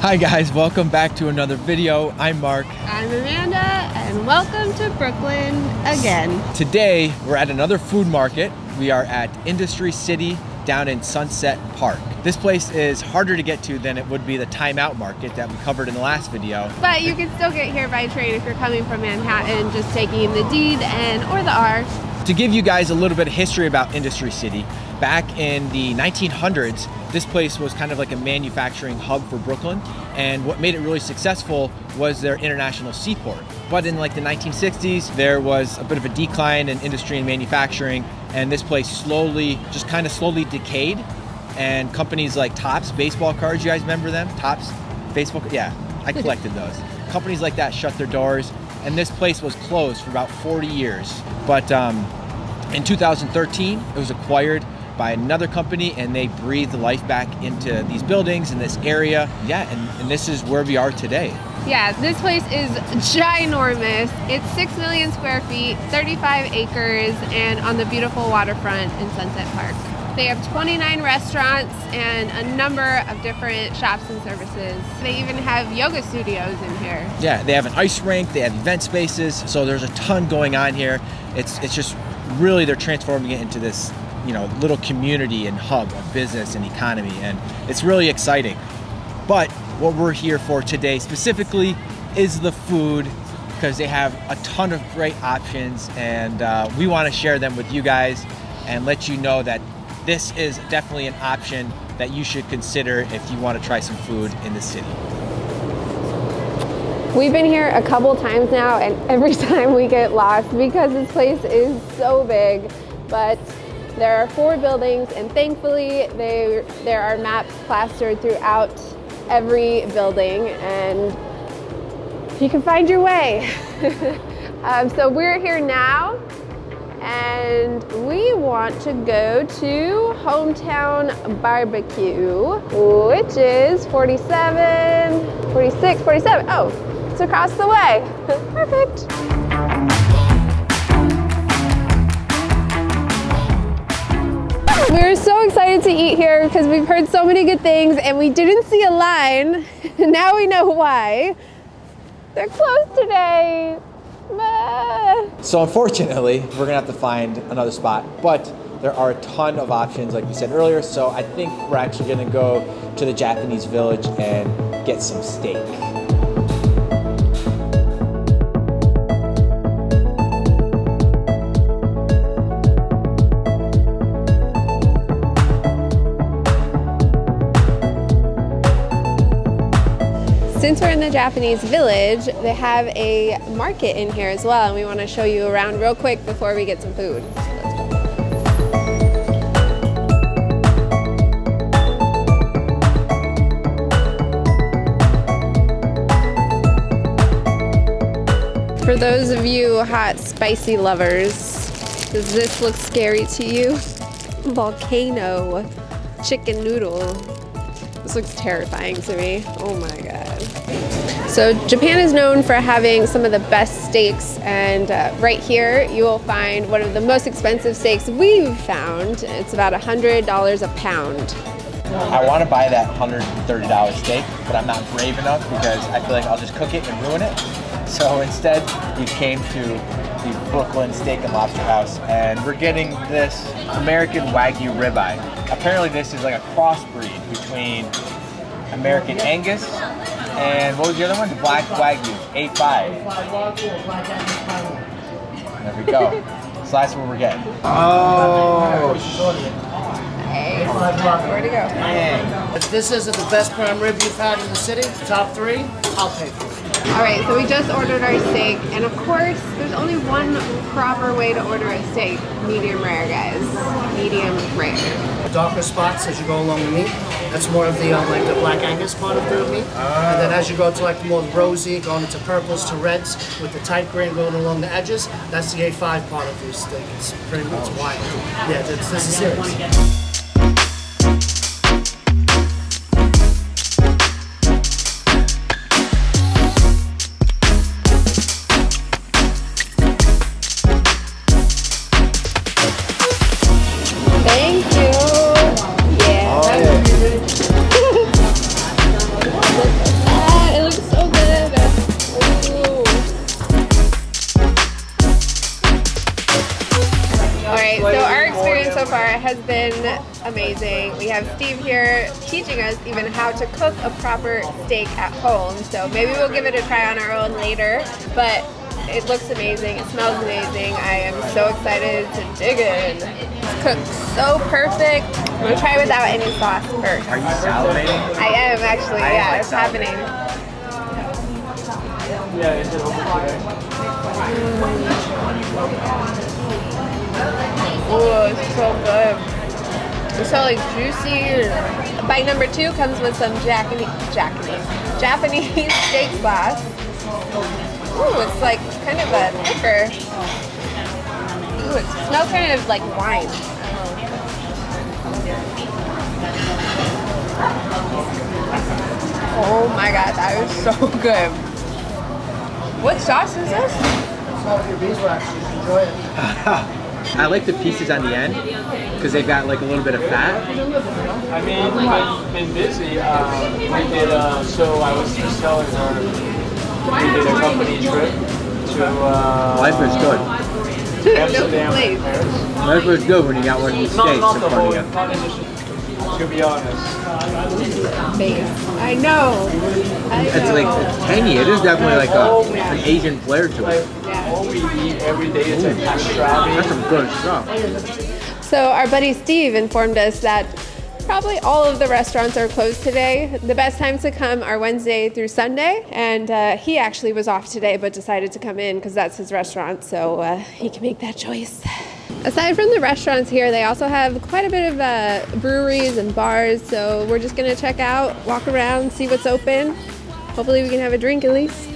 Hi guys, welcome back to another video. I'm Mark. I'm Amanda, and welcome to Brooklyn again. Today, we're at another food market. We are at Industry City down in Sunset Park. This place is harder to get to than it would be the Time Out Market that we covered in the last video. But you can still get here by train if you're coming from Manhattan, just taking the D, the N, or the R. To give you guys a little bit of history about Industry City, back in the 1900s, this place was kind of like a manufacturing hub for Brooklyn, and what made it really successful was their international seaport. But in like the 1960s, there was a bit of a decline in industry and manufacturing, and this place slowly decayed, and companies like Topps baseball cards, you guys remember them? Topps baseball, yeah, I collected those. Companies like that shut their doors, and this place was closed for about 40 years. But in 2013, it was acquired by another company, and they breathed life back into these buildings in this area. Yeah, and this is where we are today. Yeah, this place is ginormous. It's 6 million square feet, 35 acres, and on the beautiful waterfront in Sunset Park. They have 29 restaurants and a number of different shops and services. They even have yoga studios in here. Yeah, they have an ice rink, they have event spaces, so there's a ton going on here. It's just really, they're transforming it into this, you know, little community and hub of business and economy, and it's really exciting. But what we're here for today specifically is the food, because they have a ton of great options, and we want to share them with you guys and let you know that this is definitely an option that you should consider if you want to try some food in the city. We've been here a couple times now, and every time we get lost because this place is so big. But there are 4 buildings, and thankfully there are maps plastered throughout every building, and you can find your way. So we're here now, and we want to go to Hometown Barbecue, which is 46, 47. Oh, it's across the way. Perfect. We're so excited to eat here because we've heard so many good things, and we didn't see a line. Now we know why. They're closed today. So unfortunately, we're gonna have to find another spot, but there are a ton of options like we said earlier, so I think we're actually gonna go to the Japanese village and get some steak. Since we're in the Japanese village, they have a market in here as well, and we want to show you around real quick before we get some food. For those of you hot, spicy lovers, does this look scary to you? Volcano chicken noodle. This looks terrifying to me. Oh my God. So Japan is known for having some of the best steaks, and right here you will find one of the most expensive steaks we've found. It's about $100 a pound. I want to buy that $130 steak, but I'm not brave enough because I feel like I'll just cook it and ruin it. So instead, we came to the Brooklyn Steak and Lobster House, and we're getting this American Wagyu ribeye. Apparently this is like a crossbreed between American Angus and what was the other one? The Black Wagyu, A5. There we go. So that's what we're getting. Oh, Hey, where'd it go? dang. If this isn't the best prime rib you've had in the city, top 3, I'll pay for it. All right, so we just ordered our steak, and of course, there's only one proper way to order a steak. Medium rare, guys. Medium rare. Darker spots as you go along the meat. That's more of the like the Black Angus part of the meat. And then as you go to like the more rosy, going into purples to reds with the tight grain going along the edges, that's the A5 part of your steak. It's pretty much wild. Yeah, this is serious. Thank you. Yeah. amazing. We have Steve here teaching us even how to cook a proper steak at home. So maybe we'll give it a try on our own later, but it looks amazing. It smells amazing. I am so excited to dig in. It's cooked so perfect. I'm gonna try without any sauce first. Are you salivating? I am actually, yeah, it's happening. Oh, it's so good. It's so like juicy. Bite number 2 comes with some Japanese steak sauce. Ooh, it's like kind of a thicker. Ooh, it smells kind of like wine. Oh my god, that is so good. What sauce is this? Salt your beeswax, you should enjoy it. I like the pieces on the end because they've got like a little bit of fat. I mean, I've been busy. We did so I was just telling her we did a company trip to Life is good. Amsterdam and Paris. Life is good when you got one of these steaks in Not the front whole, of you. not initially, to be honest. I know. It's like it's tangy. It is definitely like an Asian flair to it. All we eat every day is a pastrami. That's some good stuff. So our buddy Steve informed us that probably all of the restaurants are closed today. The best times to come are Wednesday through Sunday, and he actually was off today but decided to come in because that's his restaurant, so he can make that choice. Aside from the restaurants here, they also have quite a bit of breweries and bars, so we're just gonna check out, walk around, see what's open. Hopefully we can have a drink at least.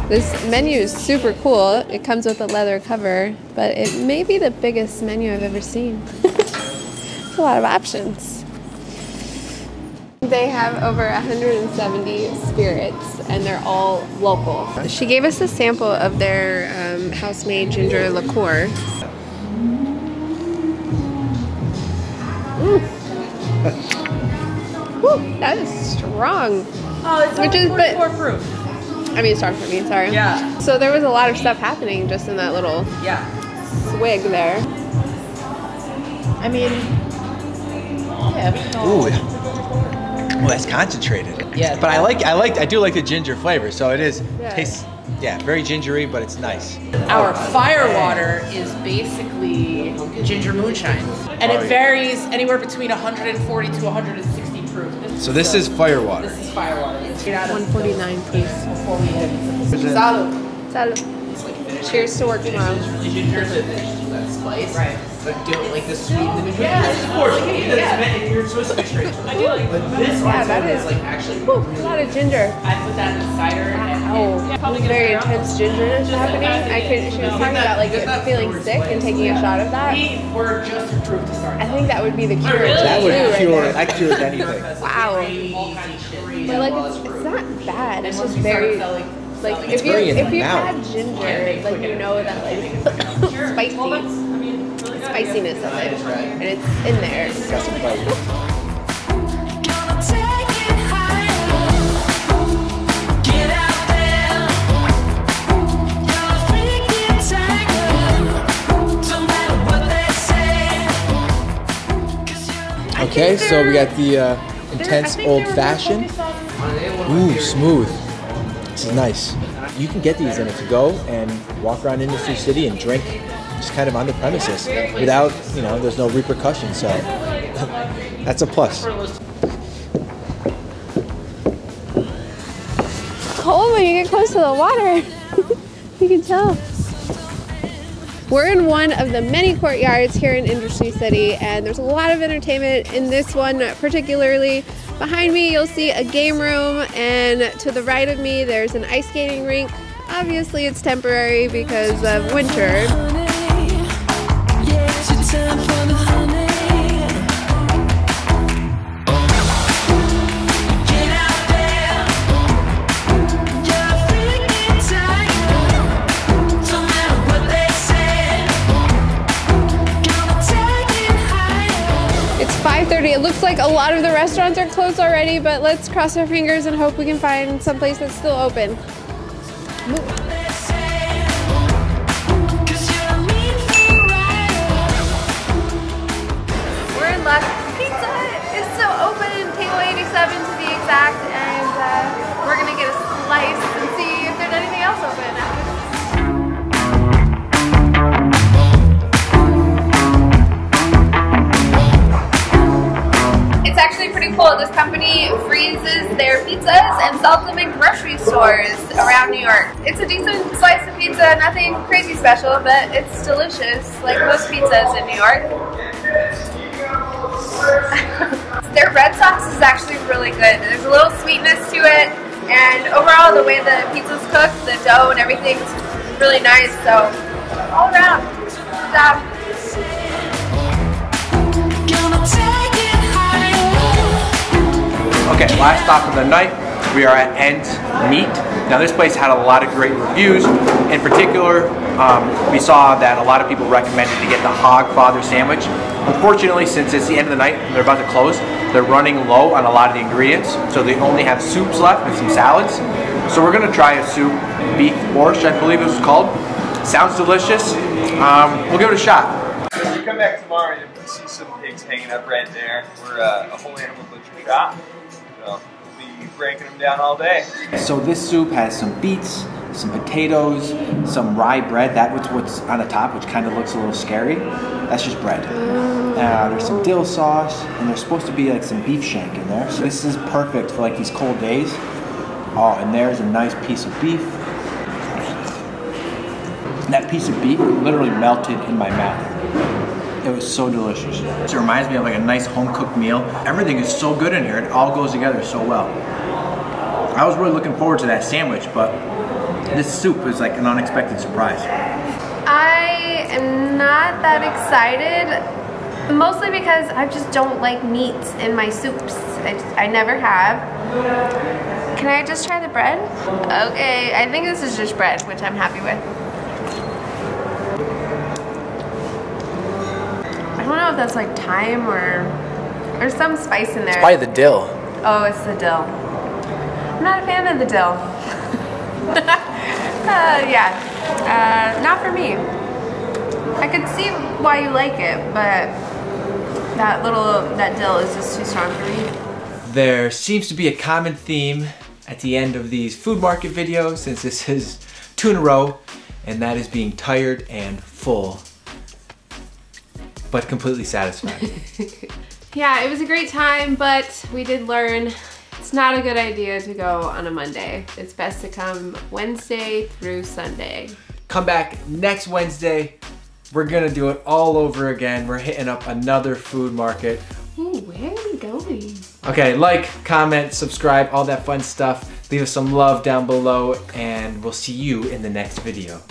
This menu is super cool. It comes with a leather cover, but it may be the biggest menu I've ever seen. There's a lot of options. They have over 170 spirits, and they're all local. She gave us a sample of their house-made ginger liqueur. Woo, that is strong. Oh, it's only 44 proof. I mean, strong for me, sorry. Yeah. So there was a lot of stuff happening just in that little swig there. I mean, yeah. Ooh. Well, that's concentrated. Yeah. But I do like the ginger flavor. So it is tastes very gingery, but it's nice. Our fire water is basically ginger moonshine, and it varies anywhere between 140 to 160 proof. So this is fire water. This is fire water. It's 149 proof. before we hit. Salud. Salud. Cheers to work tomorrow. Really ginger to that spice, right? But do it like the sweet individual. Yeah, of course. You're supposed to mix it. I do like, but this one that is like actually a lot of ginger. I put that in cider and Very intense gingerness happening. She was talking about like feeling sick and taking a shot of that. we were just approved to start. I think that would be the cure. That would cure. Right That cures anything. Wow. But like it's not bad. It's just very like if you had ginger, like you know that like spiciness of it, and it's in there. Okay, so we got the intense old fashioned. Ooh, smooth. This is nice. You can get these in a to-go and walk around Industry City and drink just kind of on the premises without, there's no repercussions. So that's a plus. Cold when you get close to the water. You can tell. We're in one of the many courtyards here in Industry City, and there's a lot of entertainment in this one particularly. Behind me you'll see a game room, and to the right of me there's an ice skating rink. Obviously it's temporary because of winter. looks like a lot of the restaurants are closed already, but let's cross our fingers and hope we can find some place that's still open. We're in luck. Pizza is still open, table 87 to be exact, and we're gonna get a slice and see if there's anything else open after this. It's actually pretty cool. This company freezes their pizzas and sells them in grocery stores around New York. It's a decent slice of pizza, nothing crazy special, but it's delicious, like most pizzas in New York. Their red sauce is actually really good. There's a little sweetness to it, and overall the way the pizza's cooked, the dough and everything's really nice, so all around, stop. Okay, last stop of the night, we are at Ent Meat. Now this place had a lot of great reviews. In particular, we saw that a lot of people recommended to get the Hog Father sandwich. Unfortunately, since it's the end of the night and they're about to close, they're running low on a lot of the ingredients, so they only have soups left and some salads. So we're gonna try a soup, beef borscht, I believe it was called. Sounds delicious. We'll give it a shot. So if you come back tomorrow, you'll see some pigs hanging up right there. We're a whole animal butcher shop. So we'll be breaking them down all day. So this soup has some beets, some potatoes, some rye bread. That's what's on the top, which kind of looks a little scary. That's just bread. There's some dill sauce, and there's supposed to be like some beef shank in there. So this is perfect for like these cold days. Oh, and there's a nice piece of beef. That piece of beef literally melted in my mouth. It was so delicious. It reminds me of like a nice home-cooked meal. Everything is so good in here. It all goes together so well. I was really looking forward to that sandwich, but this soup is like an unexpected surprise. I am not that excited, mostly because I just don't like meats in my soups. I never have. Can I just try the bread? Okay, I think this is just bread, which I'm happy with. I don't know if that's like thyme or there's some spice in there. It's probably the dill. Oh, it's the dill. I'm not a fan of the dill. Not for me. I could see why you like it, but that dill is just too strong for me. There seems to be a common theme at the end of these food market videos, since this is 2 in a row, and that is being tired and full, but completely satisfied. Yeah, it was a great time, but we did learn it's not a good idea to go on a Monday. It's best to come Wednesday through Sunday. Come back next Wednesday. We're gonna do it all over again. We're hitting up another food market. Ooh, where are we going? Okay, like, comment, subscribe, all that fun stuff. Leave us some love down below, and we'll see you in the next video.